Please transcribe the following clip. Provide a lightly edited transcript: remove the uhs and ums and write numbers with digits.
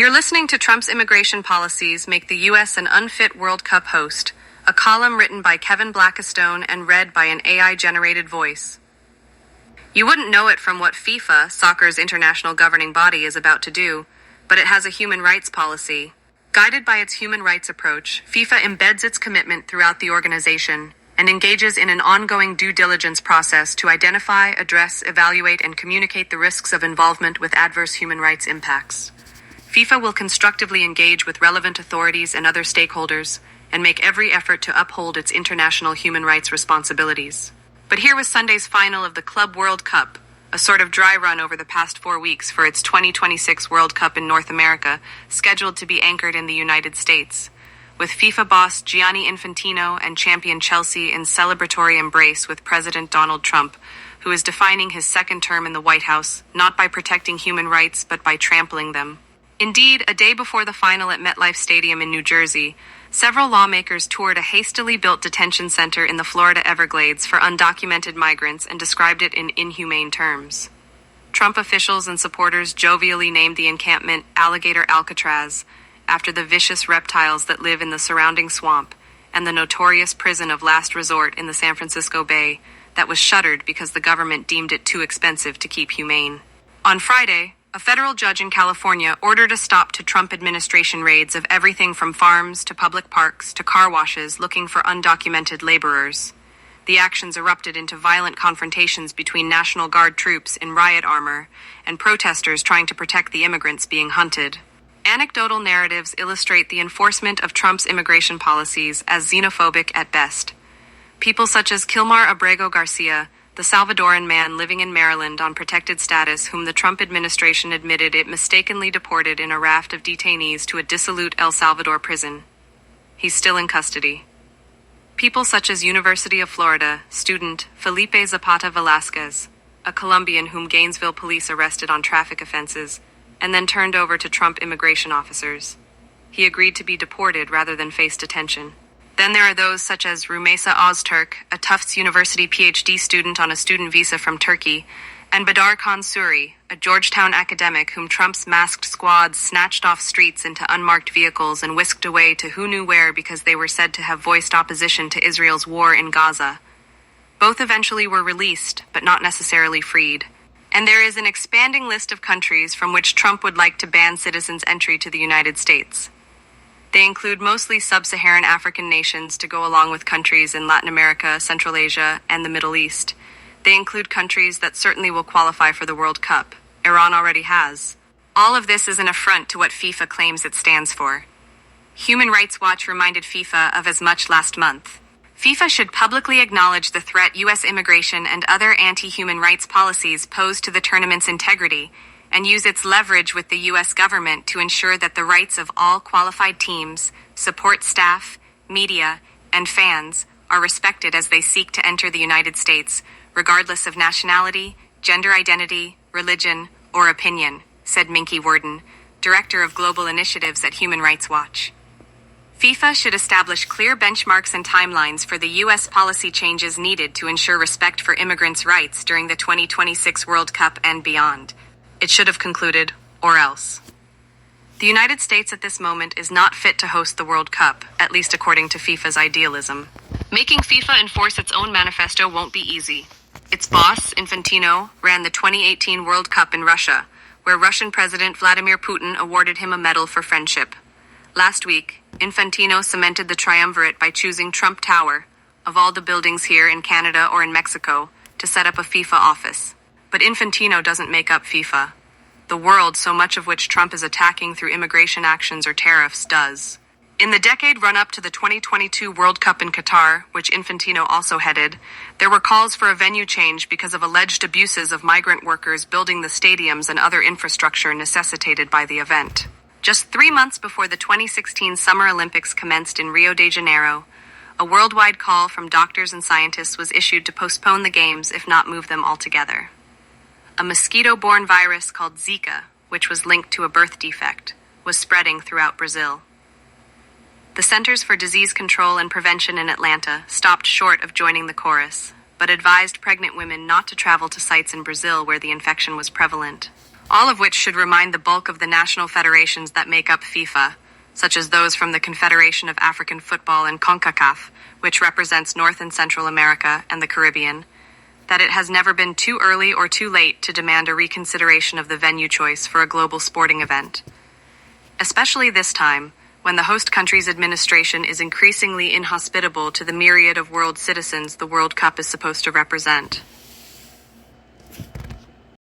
You're listening to Trump's immigration policies make the U.S. an unfit World Cup host, a column written by Kevin Blackistone and read by an AI-generated voice. You wouldn't know it from what FIFA, soccer's international governing body, is about to do, but it has a human rights policy. Guided by its human rights approach, FIFA embeds its commitment throughout the organization and engages in an ongoing due diligence process to identify, address, evaluate, and communicate the risks of involvement with adverse human rights impacts. FIFA will constructively engage with relevant authorities and other stakeholders and make every effort to uphold its international human rights responsibilities. But here was Sunday's final of the Club World Cup, a sort of dry run over the past 4 weeks for its 2026 World Cup in North America, scheduled to be anchored in the United States, with FIFA boss Gianni Infantino and champion Chelsea in celebratory embrace with President Donald Trump, who is defining his second term in the White House, not by protecting human rights but by trampling them. Indeed, a day before the final at MetLife Stadium in New Jersey, several lawmakers toured a hastily built detention center in the Florida Everglades for undocumented migrants and described it in inhumane terms. Trump officials and supporters jovially named the encampment Alligator Alcatraz, after the vicious reptiles that live in the surrounding swamp, and the notorious prison of last resort in the San Francisco Bay that was shuttered because the government deemed it too expensive to keep humane. On Friday, a federal judge in California ordered a stop to Trump administration raids of everything from farms to public parks to car washes looking for undocumented laborers. The actions erupted into violent confrontations between National Guard troops in riot armor and protesters trying to protect the immigrants being hunted. Anecdotal narratives illustrate the enforcement of Trump's immigration policies as xenophobic at best. People such as Kilmar Abrego Garcia, the Salvadoran man living in Maryland on protected status whom the Trump administration admitted it mistakenly deported in a raft of detainees to a dissolute El Salvador prison. He's still in custody. People such as University of Florida student Felipe Zapata Velasquez, a Colombian whom Gainesville police arrested on traffic offenses and then turned over to Trump immigration officers. He agreed to be deported rather than face detention. Then there are those such as Rumeysa Ozturk, a Tufts University PhD student on a student visa from Turkey, and Badar Khan Suri, a Georgetown academic whom Trump's masked squads snatched off streets into unmarked vehicles and whisked away to who knew where because they were said to have voiced opposition to Israel's war in Gaza. Both eventually were released, but not necessarily freed. And there is an expanding list of countries from which Trump would like to ban citizens' entry to the United States. They include mostly sub-Saharan African nations to go along with countries in Latin America, Central Asia, and the Middle East. They include countries that certainly will qualify for the World Cup. Iran already has. All of this is an affront to what FIFA claims it stands for. Human Rights Watch reminded FIFA of as much last month. FIFA should publicly acknowledge the threat U.S. immigration and other anti-human rights policies pose to the tournament's integrity, and use its leverage with the U.S. government to ensure that the rights of all qualified teams, support staff, media, and fans are respected as they seek to enter the United States, regardless of nationality, gender identity, religion, or opinion, said Minky Worden, Director of Global Initiatives at Human Rights Watch. FIFA should establish clear benchmarks and timelines for the U.S. policy changes needed to ensure respect for immigrants' rights during the 2026 World Cup and beyond. It should have concluded, or else. The United States at this moment is not fit to host the World Cup, at least according to FIFA's idealism. Making FIFA enforce its own manifesto won't be easy. Its boss, Infantino, ran the 2018 World Cup in Russia, where Russian President Vladimir Putin awarded him a medal for friendship. Last week, Infantino cemented the triumvirate by choosing Trump Tower, of all the buildings here in Canada or in Mexico, to set up a FIFA office. But Infantino doesn't make up FIFA. The world, so much of which Trump is attacking through immigration actions or tariffs, does. In the decade run-up to the 2022 World Cup in Qatar, which Infantino also headed, there were calls for a venue change because of alleged abuses of migrant workers building the stadiums and other infrastructure necessitated by the event. Just 3 months before the 2016 Summer Olympics commenced in Rio de Janeiro, a worldwide call from doctors and scientists was issued to postpone the games if not move them altogether. A mosquito-borne virus called Zika, which was linked to a birth defect, was spreading throughout Brazil. The Centers for Disease Control and Prevention in Atlanta stopped short of joining the chorus, but advised pregnant women not to travel to sites in Brazil where the infection was prevalent. All of which should remind the bulk of the national federations that make up FIFA, such as those from the Confederation of African Football and CONCACAF, which represents North and Central America and the Caribbean, that it has never been too early or too late to demand a reconsideration of the venue choice for a global sporting event. Especially this time, when the host country's administration is increasingly inhospitable to the myriad of world citizens the World Cup is supposed to represent.